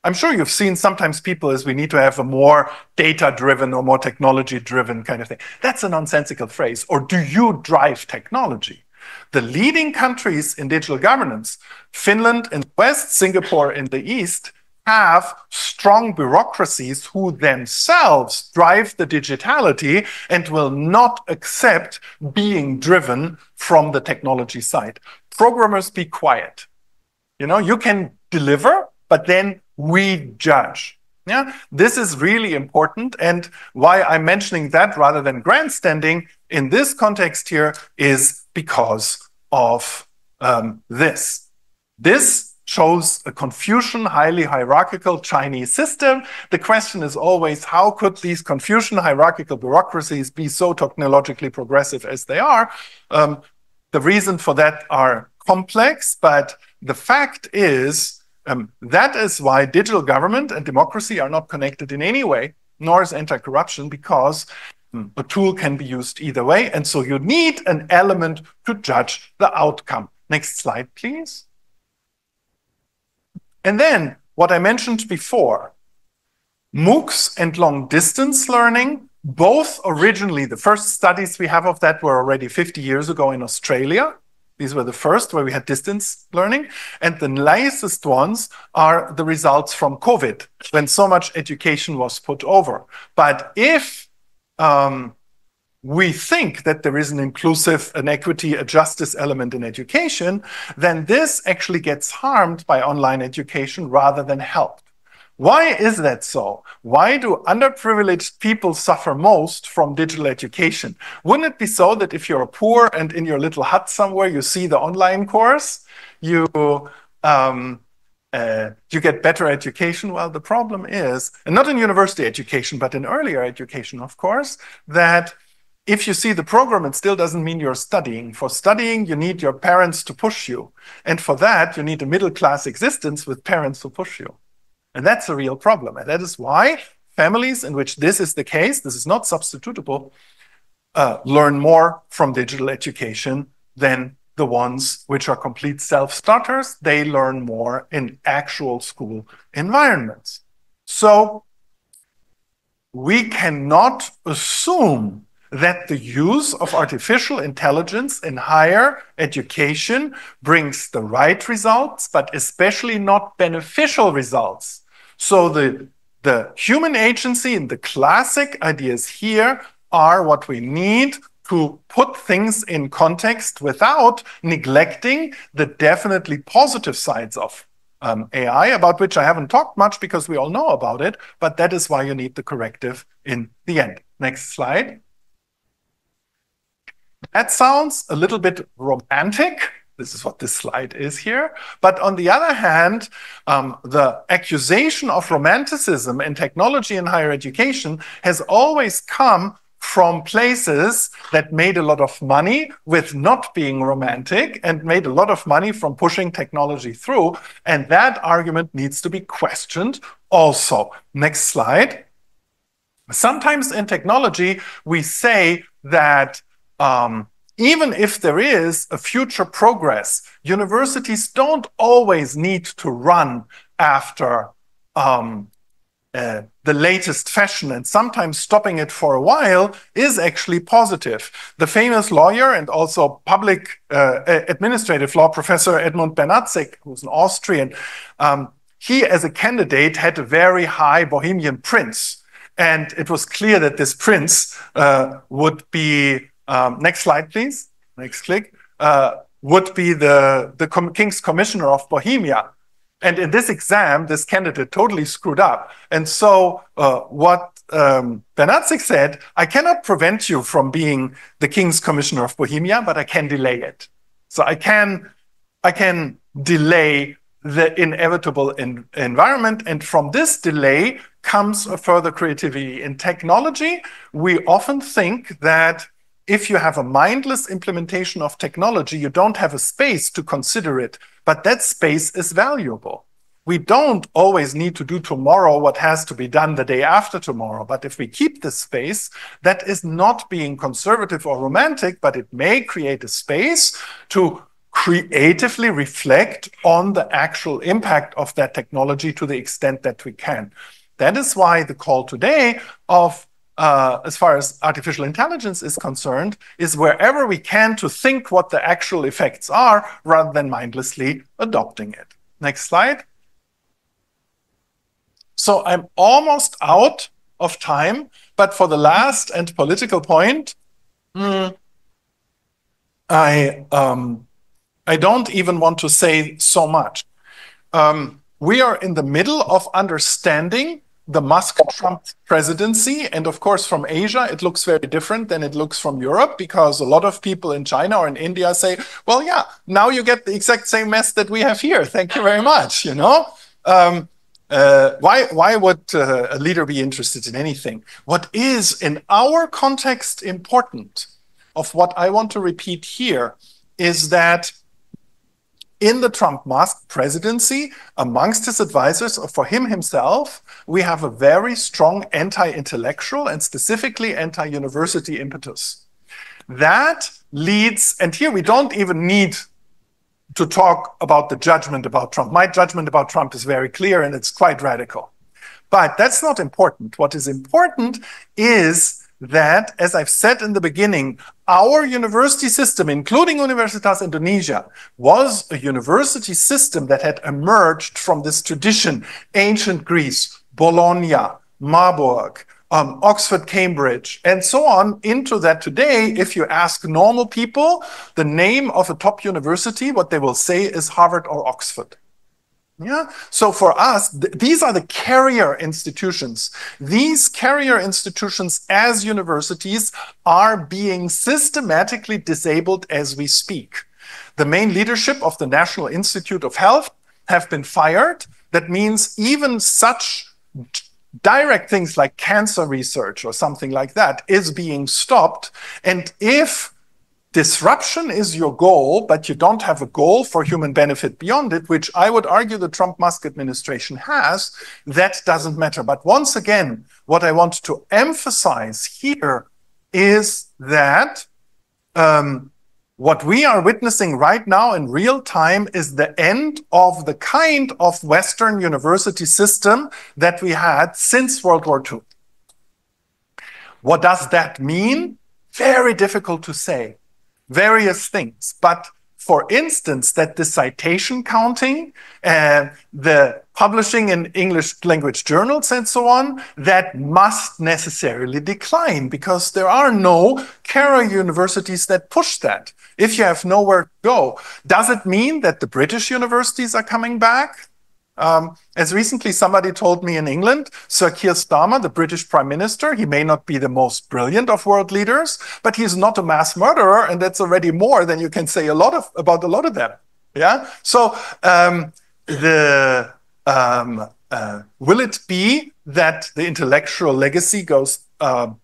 S1: I'm sure you've seen sometimes people as we need to have a more data driven or more technology driven kind of thing. That's a nonsensical phrase. Or do you drive technology? The leading countries in digital governance, Finland in the West, Singapore in the East, have strong bureaucracies who themselves drive the digitality and will not accept being driven from the technology side. Programmers, be quiet. You know, you can deliver, but then we judge. Yeah, this is really important. And why I'm mentioning that rather than grandstanding in this context here is because of this. This shows a Confucian, highly hierarchical Chinese system. The question is always, how could these Confucian hierarchical bureaucracies be so technologically progressive as they are? The reasons for that are complex, but the fact is that is why digital government and democracy are not connected in any way, nor is anti-corruption, because a tool can be used either way. And so you need an element to judge the outcome. Next slide, please. And then what I mentioned before, MOOCs and long distance learning, both originally, the first studies we have of that were already 50 years ago in Australia. These were the first where we had distance learning. And the nicest ones are the results from COVID, when so much education was put over. But if we think that there is an inclusive, an equity, a justice element in education, then this actually gets harmed by online education rather than helped. Why is that so? Why do underprivileged people suffer most from digital education? Wouldn't it be so that if you're poor and in your little hut somewhere, you see the online course, you get better education? Well, the problem is, and not in university education, but in earlier education, of course, that if you see the program, it still doesn't mean you're studying. For studying, you need your parents to push you. And for that, you need a middle-class existence with parents who push you. And that's a real problem. And that is why families in which this is the case, this is not substitutable, learn more from digital education than the ones which are complete self-starters. They learn more in actual school environments. So we cannot assume that the use of artificial intelligence in higher education brings the right results, but especially not beneficial results. So the human agency and the classic ideas here are what we need to put things in context without neglecting the definitely positive sides of AI, about which I haven't talked much because we all know about it, but that is why you need the corrective in the end. Next slide. That sounds a little bit romantic. This is what this slide is here. But on the other hand, the accusation of romanticism in technology and higher education has always come from places that made a lot of money with not being romantic and made a lot of money from pushing technology through. And that argument needs to be questioned also. Next slide. Sometimes in technology, we say that even if there is a future progress, universities don't always need to run after the latest fashion, and sometimes stopping it for a while is actually positive. The famous lawyer and also public administrative law professor Edmund Bernatzik, who's an Austrian, he as a candidate had a very high Bohemian prince. And it was clear that this prince would be next slide, please. Next click. Would be the King's Commissioner of Bohemia. And in this exam, this candidate totally screwed up. And so what Bernatzik said, I cannot prevent you from being the King's Commissioner of Bohemia, but I can delay it. So I can delay the inevitable environment. And from this delay comes a further creativity. In technology, we often think that if you have a mindless implementation of technology, you don't have a space to consider it, but that space is valuable. We don't always need to do tomorrow what has to be done the day after tomorrow, but if we keep this space, that is not being conservative or romantic, but it may create a space to creatively reflect on the actual impact of that technology to the extent that we can. That is why the call today of as far as artificial intelligence is concerned, is wherever we can to think what the actual effects are rather than mindlessly adopting it. Next slide. So I'm almost out of time, but for the last and political point, I don't even want to say so much. We are in the middle of understanding the Musk-Trump presidency. And of course, from Asia, it looks very different than it looks from Europe, because a lot of people in China or in India say, well, yeah, now you get the exact same mess that we have here. Thank you very much, you know? Why would a leader be interested in anything? What is, in our context, important, of what I want to repeat here, is that in the Trump-Musk presidency, amongst his advisors, or for him himself, we have a very strong anti-intellectual and specifically anti-university impetus. That leads, and here we don't even need to talk about the judgment about Trump. My judgment about Trump is very clear and it's quite radical. But that's not important. What is important is that, as I've said in the beginning, our university system, including Universitas Indonesia, was a university system that had emerged from this tradition, ancient Greece, Bologna, Marburg, Oxford, Cambridge, and so on into that today. If you ask normal people the name of a top university, what they will say is Harvard or Oxford. Yeah. So for us, these are the carrier institutions. These carrier institutions as universities are being systematically disabled as we speak. The main leadership of the National Institute of Health have been fired. That means even such direct things like cancer research or something like that is being stopped. And if disruption is your goal, but you don't have a goal for human benefit beyond it, which I would argue the Trump-Musk administration has, that doesn't matter. But once again, what I want to emphasize here is that what we are witnessing right now in real time is the end of the kind of Western university system that we had since World War II. What does that mean? Very difficult to say. Various things. But for instance, that the citation counting, the publishing in English language journals and so on, that must necessarily decline because there are no carrier universities that push that. If you have nowhere to go, does it mean that the British universities are coming back? As recently somebody told me in England, Sir Keir Starmer, the British Prime Minister, he may not be the most brilliant of world leaders, but he's not a mass murderer, and that's already more than you can say about a lot of them. Yeah. So will it be that the intellectual legacy goes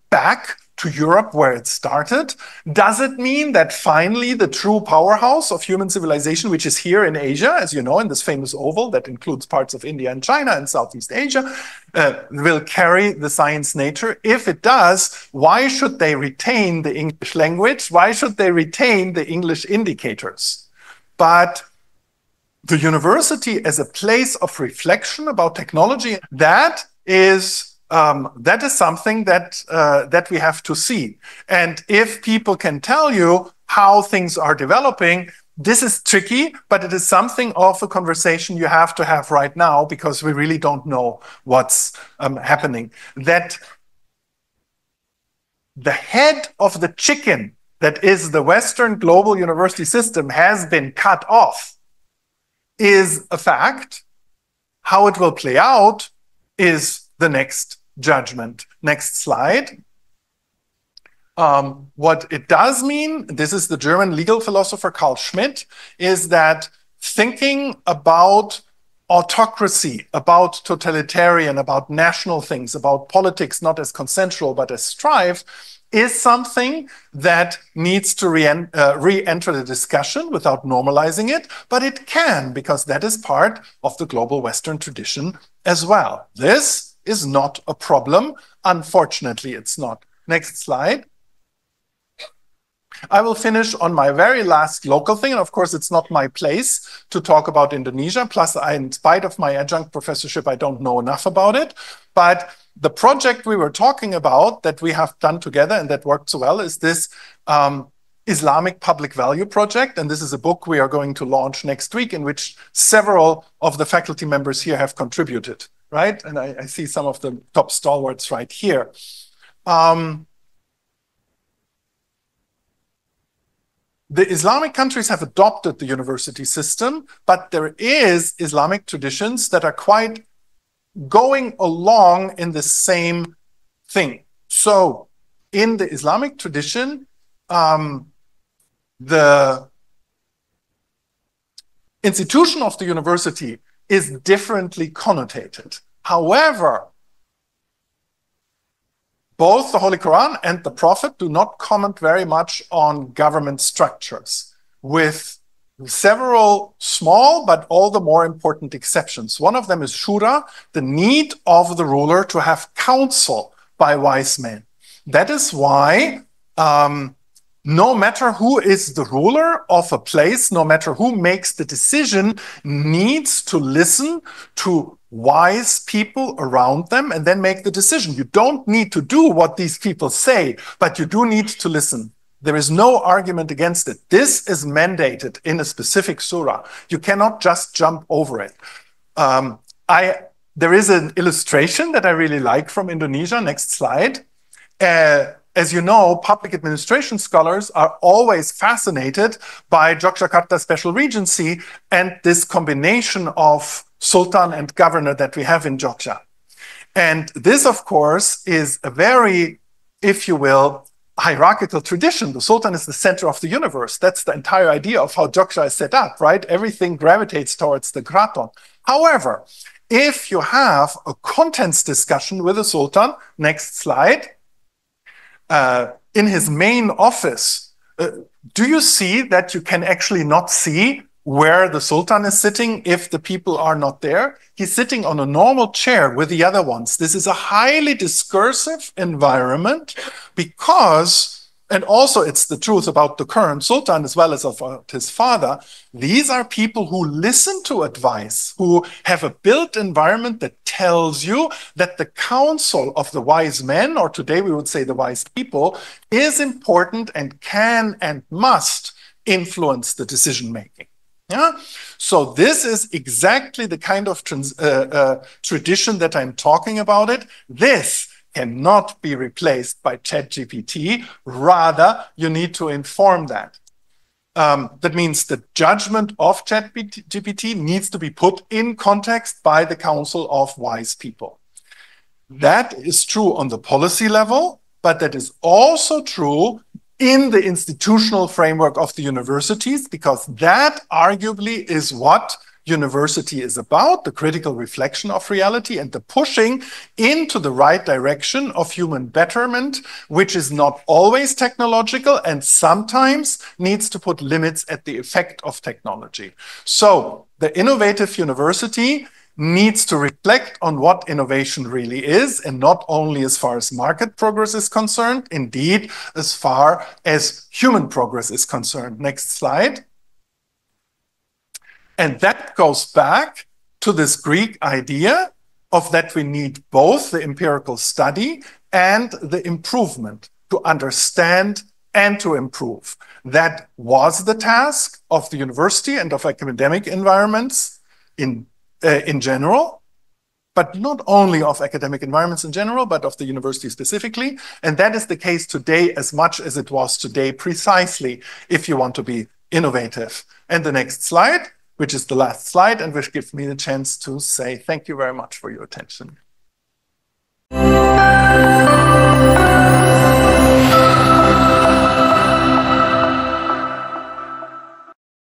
S1: back to Europe where it started? Does it mean that finally the true powerhouse of human civilization, which is here in Asia, as you know, in this famous oval that includes parts of India and China and Southeast Asia, will carry the science nature? If it does, why should they retain the English language? Why should they retain the English indicators? But the university as a place of reflection about technology, that is something that we have to see. And if people can tell you how things are developing, this is tricky, but it is something of a conversation you have to have right now because we really don't know what's happening. That the head of the chicken that is the Western global university system has been cut off is a fact. How it will play out is the next judgment. Next slide. What it does mean, this is the German legal philosopher Carl Schmitt, is that thinking about autocracy, about totalitarian, about national things, about politics not as consensual but as strive, is something that needs to re-enter the discussion without normalizing it, but it can, because that is part of the global Western tradition as well. This is not a problem. Unfortunately, it's not. Next slide. I will finish on my very last local thing. And of course, it's not my place to talk about Indonesia. Plus, in spite of my adjunct professorship, I don't know enough about it. But the project we were talking about that we have done together and that worked so well is this Islamic Public Value Project. And this is a book we are going to launch next week in which several of the faculty members here have contributed. Right? And I see some of the top stalwarts right here. The Islamic countries have adopted the university system, but there is Islamic traditions that are quite going along in the same thing. So in the Islamic tradition, the institution of the university is differently connotated. However, both the Holy Quran and the Prophet do not comment very much on government structures, with several small but all the more important exceptions. One of them is Shura, the need of the ruler to have counsel by wise men. That is why no matter who is the ruler of a place, no matter who makes the decision, needs to listen to wise people around them and then make the decision. You don't need to do what these people say, but you do need to listen. There is no argument against it. This is mandated in a specific surah. You cannot just jump over it. I there is an illustration that I really like from Indonesia. Next slide. As you know, public administration scholars are always fascinated by Yogyakarta Special Regency and this combination of sultan and governor that we have in Jogja. And this, of course, is a very, if you will, hierarchical tradition. The sultan is the center of the universe. That's the entire idea of how Jogja is set up, right? Everything gravitates towards the kraton. However, if you have a contents discussion with the sultan, next slide, in his main office, do you see that you can actually not see where the sultan is sitting if the people are not there? He's sitting on a normal chair with the other ones. This is a highly discursive environment because, and also it's the truth about the current sultan as well as of his father, these are people who listen to advice, who have a built environment that tells you that the counsel of the wise men, or today we would say the wise people, is important and can and must influence the decision making. Yeah? So this is exactly the kind of tradition that I'm talking about it. This cannot be replaced by ChatGPT. Rather, you need to inform that. That means the judgment of ChatGPT needs to be put in context by the council of wise people. That is true on the policy level, but that is also true in the institutional framework of the universities, because that arguably is what university is about, the critical reflection of reality and the pushing into the right direction of human betterment, which is not always technological and sometimes needs to put limits at the effect of technology. So the innovative university needs to reflect on what innovation really is, and not only as far as market progress is concerned, indeed, as far as human progress is concerned. Next slide. And that goes back to this Greek idea of that we need both the empirical study and the improvement to understand and to improve. That was the task of the university and of academic environments in general, but not only of academic environments in general, but of the university specifically. And that is the case today as much as it was today, precisely if you want to be innovative. And the next slide, which is the last slide, and which gives me the chance to say thank you very much for your attention.